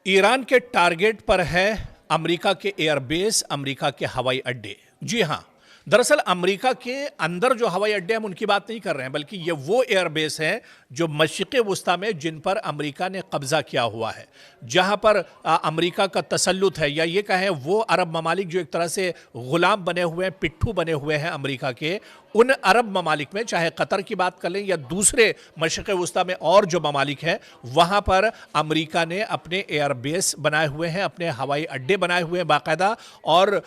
Iran के target पर है अमेरिका के एयरबेस, अमेरिका के हवाई अड्डे। जी हां, दरअसल अमेरिका के अंदर जो हवाई अड्डे हम उनकी बात नहीं कर रहे हैं, बल्कि ये वो एयरबेस हैं जो मशरिक़ वुस्ता में जिन पर अमेरिका ने कब्जा किया हुआ है, जहां पर अमेरिका का तसल्लुत है, या ये कहें वो अरब ममालिक जो एक तरह से गुलाम बने हुए हैं, पिट्ठू बने हुए हैं अमेरिका के, उन अरब ममालिक में, चाहे कतर की बात कर लें या दूसरे मशरिक़ वुस्ता में और जो ममालिक हैं, वहां पर अमेरिका ने अपने एयरबेस बनाए हुए हैं, अपने हवाई अड्डे बनाए हुए हैं बाकायदा। और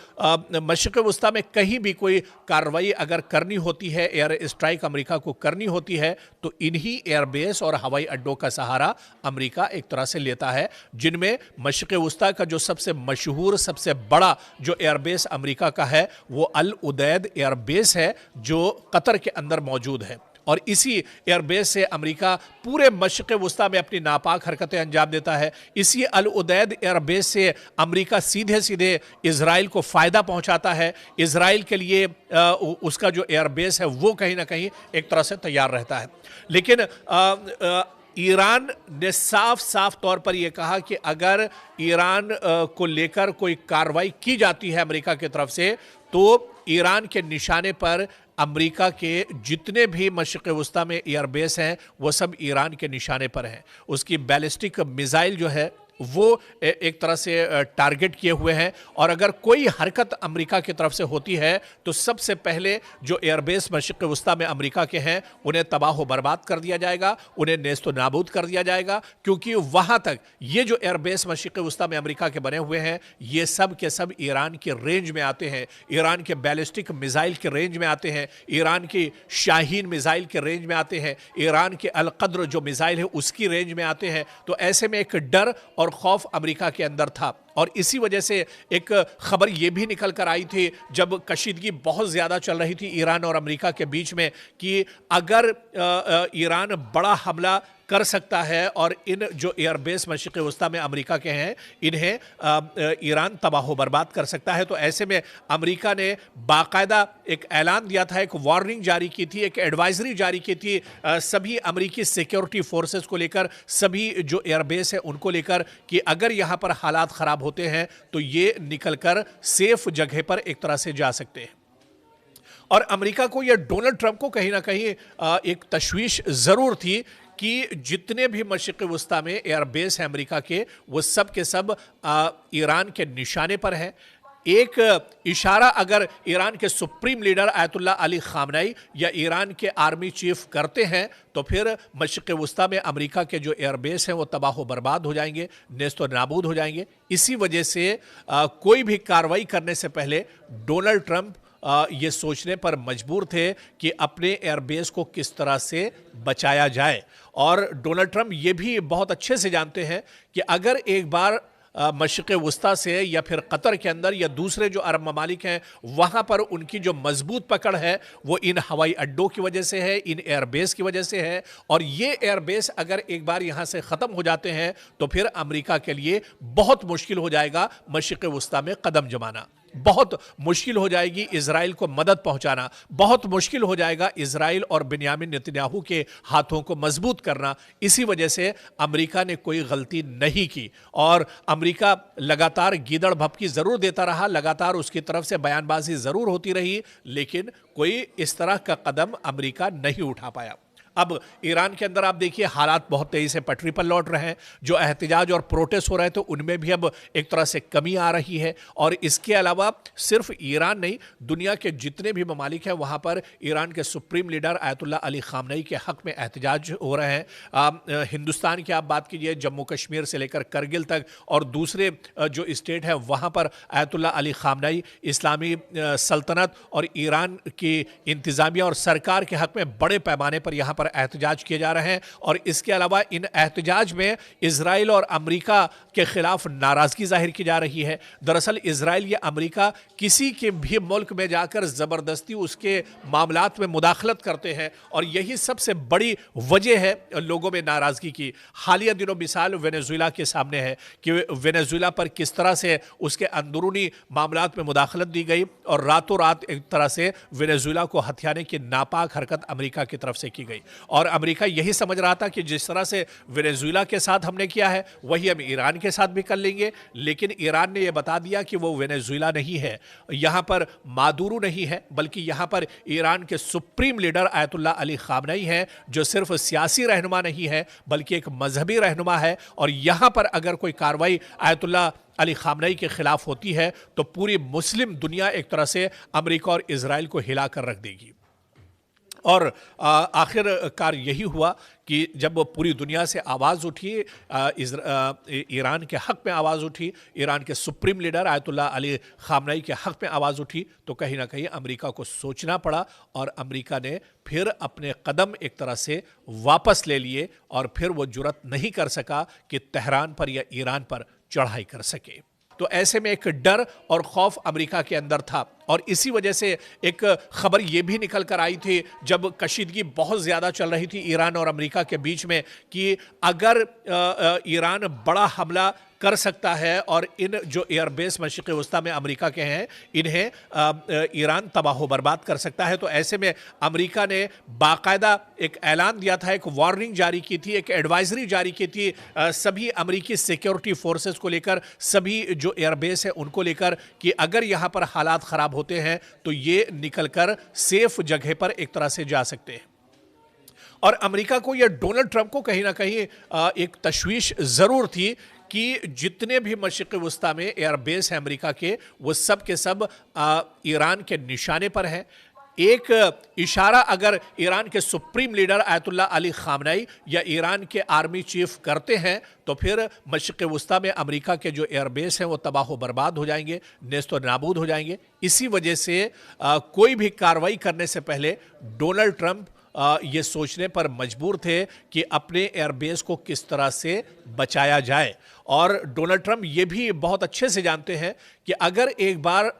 मशरिक़ वुस्ता में कहीं भी कोई कार्रवाई अगर करनी होती है, एयर स्ट्राइक अमेरिका को करनी होती है, तो इन्हीं एयरबेस और हवाई अड्डों का सहारा अमेरिका एक तरह से लेता है, जिनमें मशरिक़ वुस्ता का जो सबसे मशहूर, सबसे बड़ा जो एयरबेस अमेरिका का है वो अल उदैद एयरबेस है, जो कतर के अंदर मौजूद है। और इसी एयरबेस से अमेरिका पूरे मशरिक़ वुस्ता में अपनी नापाक हरकतें अंजाम देता है। इसी अल उदैद एयरबेस से अमेरिका सीधे सीधे इजराइल को फ़ायदा पहुंचाता है। इजराइल के लिए उसका जो एयरबेस है वो कहीं ना कहीं एक तरह से तैयार रहता है। लेकिन ईरान ने साफ साफ तौर पर यह कहा कि अगर ईरान को लेकर कोई कार्रवाई की जाती है अमेरिका की तरफ से, तो ईरान के निशाने पर अमेरिका के जितने भी मशरिक़ वुस्ता में एयरबेस हैं वो सब ईरान के निशाने पर हैं। उसकी बैलिस्टिक मिसाइल जो है वो एक तरह से टारगेट किए हुए हैं, और अगर कोई हरकत अमेरिका की तरफ से होती है तो सबसे पहले जो एयरबेस मशरिक़ वुस्ता में अमेरिका के हैं उन्हें तबाह व बर्बाद कर दिया जाएगा, उन्हें नेस्त व नाबूद कर दिया जाएगा, क्योंकि वहां तक ये जो एयरबेस मशरिक़ वुस्ता में अमेरिका के बने हुए हैं ये सब के सब ईरान की रेंज में आते हैं, ईरान के बैलिस्टिक मिसाइल के रेंज में आते हैं, ईरान की शाहीन मिसाइल के रेंज में आते हैं, ईरान के अल-क़द्र जो मिसाइल है उसकी रेंज में आते हैं। तो ऐसे में एक डर और खौफ अमेरिका के अंदर था, और इसी वजह से एक खबर यह भी निकल कर आई थी जब कशीदगी बहुत ज़्यादा चल रही थी ईरान और अमेरिका के बीच में, कि अगर ईरान बड़ा हमला कर सकता है और इन जो एयरबेस मशरिक़ वुस्ता में अमेरिका के हैं इन्हें ईरान तबाह बर्बाद कर सकता है। तो ऐसे में अमेरिका ने बाकायदा एक ऐलान दिया था, एक वार्निंग जारी की थी, एक एडवाइजरी जारी की थी सभी अमेरिकी सिक्योरिटी फोर्सेस को लेकर, सभी जो एयरबेस है उनको लेकर, कि अगर यहाँ पर हालात ख़राब होते हैं तो ये निकलकर सेफ जगह पर एक तरह से जा सकते हैं। और अमेरिका को या डोनाल्ड ट्रंप को कहीं ना कहीं एक तशवीश ज़रूर थी कि जितने भी मशरिक़ वुस्ता में एयरबेस हैं अमेरिका के, वो सब के सब ईरान के निशाने पर हैं। एक इशारा अगर ईरान के सुप्रीम लीडर आयतुल्लाह अली ख़ामनेई या ईरान के आर्मी चीफ करते हैं तो फिर मशरिक़ वुस्ता में अमेरिका के जो एयरबेस हैं वो तबाह व बर्बाद हो जाएंगे, नेस्त व नाबूद हो जाएंगे। इसी वजह से कोई भी कार्रवाई करने से पहले डोनाल्ड ट्रंप ये सोचने पर मजबूर थे कि अपने एयरबेस को किस तरह से बचाया जाए। और डोनाल्ड ट्रंप ये भी बहुत अच्छे से जानते हैं कि अगर एक बार मशरिक़ वुस्ता से या फिर कतर के अंदर या दूसरे जो अरब ममालिक हैं वहाँ पर उनकी जो मजबूत पकड़ है वो इन हवाई अड्डों की वजह से है, इन एयरबेस की वजह से है। और ये एयरबेस अगर एक बार यहाँ से ख़त्म हो जाते हैं तो फिर अमेरिका के लिए बहुत मुश्किल हो जाएगा मशरिक़ वुस्ता में कदम जमाना, बहुत मुश्किल हो जाएगी इजराइल को मदद पहुंचाना, बहुत मुश्किल हो जाएगा इजराइल और बिन्यामिन नेतन्याहू के हाथों को मजबूत करना। इसी वजह से अमेरिका ने कोई गलती नहीं की, और अमेरिका लगातार गीदड़ भपकी ज़रूर देता रहा, लगातार उसकी तरफ से बयानबाजी ज़रूर होती रही, लेकिन कोई इस तरह का कदम अमेरिका नहीं उठा पाया। अब ईरान के अंदर आप देखिए हालात बहुत तेज़ी से पटरी पर लौट रहे हैं, जो एहतजाज और प्रोटेस्ट हो रहे थे उनमें भी अब एक तरह से कमी आ रही है। और इसके अलावा सिर्फ ईरान नहीं, दुनिया के जितने भी ममालिक हैं वहाँ पर ईरान के सुप्रीम लीडर आयतुल्लाह अली ख़ामनेई के हक़ में एहतजाज हो रहे हैं। हिंदुस्तान की आप बात कीजिए, जम्मू कश्मीर से लेकर करगिल तक और दूसरे जो स्टेट हैं वहाँ पर आयतुल्लाह अली ख़ामनेई इस्लामी सल्तनत और ईरान की इंतज़ामिया और सरकार के हक़ में बड़े पैमाने पर यहाँ एहतजाज किए जा रहे हैं। और इसके अलावा इन एहतजाज में इजराइल और अमेरिका के खिलाफ नाराजगी जाहिर की जा रही है। दरअसल इजराइल या अमेरिका किसी के भी मुल्क में जाकर ज़बरदस्ती उसके मामलात में मुदाखलत करते हैं, और यही सबसे बड़ी वजह है लोगों में नाराज़गी की। हालिया दिनों मिसाल वेनेजुएला के सामने है कि वेनेजुएला पर किस तरह से उसके अंदरूनी मामलात में मुदाखलत दी गई और रातों रात एक तरह से वेनेजुएला को हथियाने की नापाक हरकत अमेरिका की तरफ से की गई। और अमेरिका यही समझ रहा था कि जिस तरह से वेनेजुएला के साथ हमने किया है वही हम ईरान के साथ भी कर लेंगे, लेकिन ईरान ने यह बता दिया कि वो वेनेजुएला नहीं है, यहाँ पर मादुरो नहीं है, बल्कि यहाँ पर ईरान के supreme leader Ayatollah Ali Khamenei हैं, जो सिर्फ सियासी रहनुमा नहीं है बल्कि एक मजहबी रहनुमा है। और यहाँ पर अगर कोई कार्रवाई आयतुल्लाह अली खामनेई के खिलाफ होती है तो पूरी मुस्लिम दुनिया एक तरह से अमेरिका और इजराइल को हिलाकर रख देगी। और आखिरकार यही हुआ कि जब पूरी दुनिया से आवाज़ उठी, ईरान के हक़ में आवाज़ उठी, ईरान के supreme leader Ayatollah Ali Khamenei के हक़ में आवाज़ उठी, तो कहीं ना कहीं अमेरिका को सोचना पड़ा और अमेरिका ने फिर अपने कदम एक तरह से वापस ले लिए और फिर वो जुर्रत नहीं कर सका कि तेहरान पर या ईरान पर चढ़ाई कर सके। तो ऐसे में एक डर और खौफ अमेरिका के अंदर था और इसी वजह से एक खबर यह भी निकल कर आई थी जब कशीदगी बहुत ज़्यादा चल रही थी ईरान और अमेरिका के बीच में कि अगर ईरान बड़ा हमला कर सकता है और इन जो एयरबेस मशरिक़ वस्ता में अमेरिका के हैं इन्हें ईरान तबाह बर्बाद कर सकता है, तो ऐसे में अमेरिका ने बाकायदा एक ऐलान दिया था, एक वार्निंग जारी की थी, एक एडवाइजरी जारी की थी सभी अमेरिकी सिक्योरिटी फोर्सेस को लेकर, सभी जो एयरबेस है उनको लेकर कि अगर यहाँ पर हालात ख़राब होते हैं तो ये निकल कर सेफ जगह पर एक तरह से जा सकते हैं। और अमेरिका को या डोनाल्ड ट्रंप को कहीं ना कहीं एक तशवीश ज़रूर थी कि जितने भी मशरिक़ वस्ता में एयरबेस हैं अमेरिका के, वो सब के सब ईरान के निशाने पर हैं। एक इशारा अगर ईरान के supreme leader Ayatollah Ali Khamenei या ईरान के आर्मी चीफ करते हैं तो फिर मशरिक़ वस्ता में अमेरिका के जो एयरबेस हैं वो तबाह बर्बाद हो जाएंगे, नेस्त और नाबूद हो जाएंगे। इसी वजह से कोई भी कार्रवाई करने से पहले डोनाल्ड ट्रंप ये सोचने पर मजबूर थे कि अपने एयरबेस को किस तरह से बचाया जाए। और डोनाल्ड ट्रंप ये भी बहुत अच्छे से जानते हैं कि अगर एक बार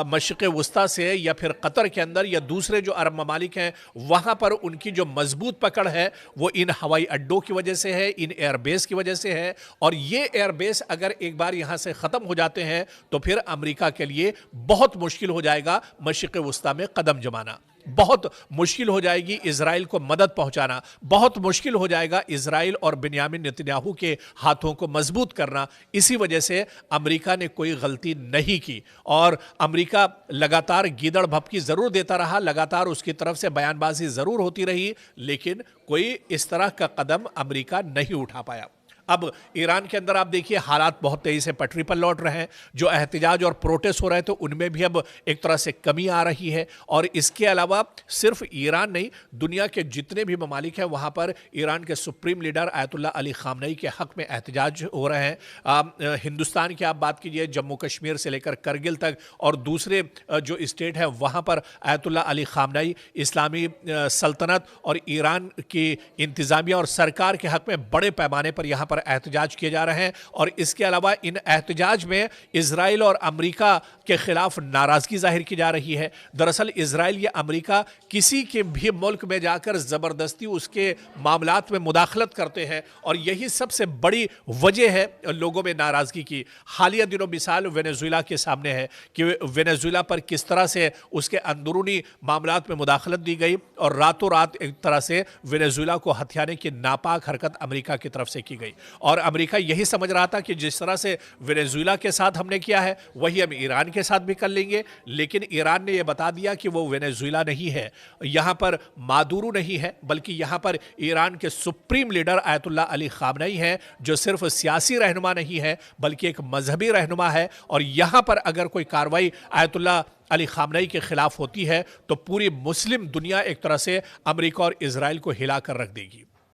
मशरिक़ वस्ता से या फिर कतर के अंदर या दूसरे जो अरब ममालिक हैं वहाँ पर उनकी जो मजबूत पकड़ है वो इन हवाई अड्डों की वजह से है, इन एयरबेस की वजह से है। और ये एयरबेस अगर एक बार यहाँ से ख़त्म हो जाते हैं तो फिर अमेरिका के लिए बहुत मुश्किल हो जाएगा मशरिक़ वस्ता में कदम जमाना, बहुत मुश्किल हो जाएगी इजराइल को मदद पहुंचाना, बहुत मुश्किल हो जाएगा इजराइल और बिन्यामिन नेतन्याहू के हाथों को मजबूत करना। इसी वजह से अमेरिका ने कोई गलती नहीं की और अमेरिका लगातार गीदड़ भपकी ज़रूर देता रहा, लगातार उसकी तरफ से बयानबाजी ज़रूर होती रही, लेकिन कोई इस तरह का कदम अमेरिका नहीं उठा पाया। अब ईरान के अंदर आप देखिए हालात बहुत तेज़ी से पटरी पर लौट रहे हैं, जो एहतजाज और प्रोटेस्ट हो रहे थे उनमें भी अब एक तरह से कमी आ रही है। और इसके अलावा सिर्फ ईरान नहीं, दुनिया के जितने भी ममालिक हैं वहाँ पर ईरान के supreme leader Ayatollah Ali Khamenei के हक़ में एहतजाज हो रहे हैं। हिंदुस्तान की आप बात कीजिए, जम्मू कश्मीर से लेकर करगिल तक और दूसरे जो स्टेट हैं वहाँ पर आयतुल्लाह अली खामनेई, इस्लामी सल्तनत और ईरान की इंतज़ामिया और सरकार के हक़ में बड़े पैमाने पर यहाँ पर एहतजाज किए जा रहे हैं। और इसके अलावा इन एहतजाज में इजराइल और अमेरिका के खिलाफ नाराजगी जाहिर की जा रही है। दरअसल इजराइल या अमेरिका किसी के भी मुल्क में जाकर ज़बरदस्ती उसके मामलात में मुदाखलत करते हैं और यही सबसे बड़ी वजह है लोगों में नाराज़गी की। हालिया दिनों मिसाल वेनेजुएला के सामने है कि वेनेजुएला पर किस तरह से उसके अंदरूनी मामलात में मुदाखलत दी गई और रातों रात एक तरह से वेनेजुएला को हथियाने की नापाक हरकत अमेरिका की तरफ से की गई। और अमेरिका यही समझ रहा था कि जिस तरह से वेनेजुएला के साथ हमने किया है वही हम ईरान के साथ भी कर लेंगे, लेकिन ईरान ने यह बता दिया कि वो वेनेजुएला नहीं है, यहाँ पर मादुरो नहीं है, बल्कि यहाँ पर ईरान के supreme leader Ayatollah Ali Khamenei हैं, जो सिर्फ सियासी रहनुमा नहीं है बल्कि एक मजहबी रहनुमा है। और यहाँ पर अगर कोई कार्रवाई आयतुल्लाह अली खामनेई के खिलाफ होती है तो पूरी मुस्लिम दुनिया एक तरह से अमेरिका और इजराइल को हिलाकर रख देगी।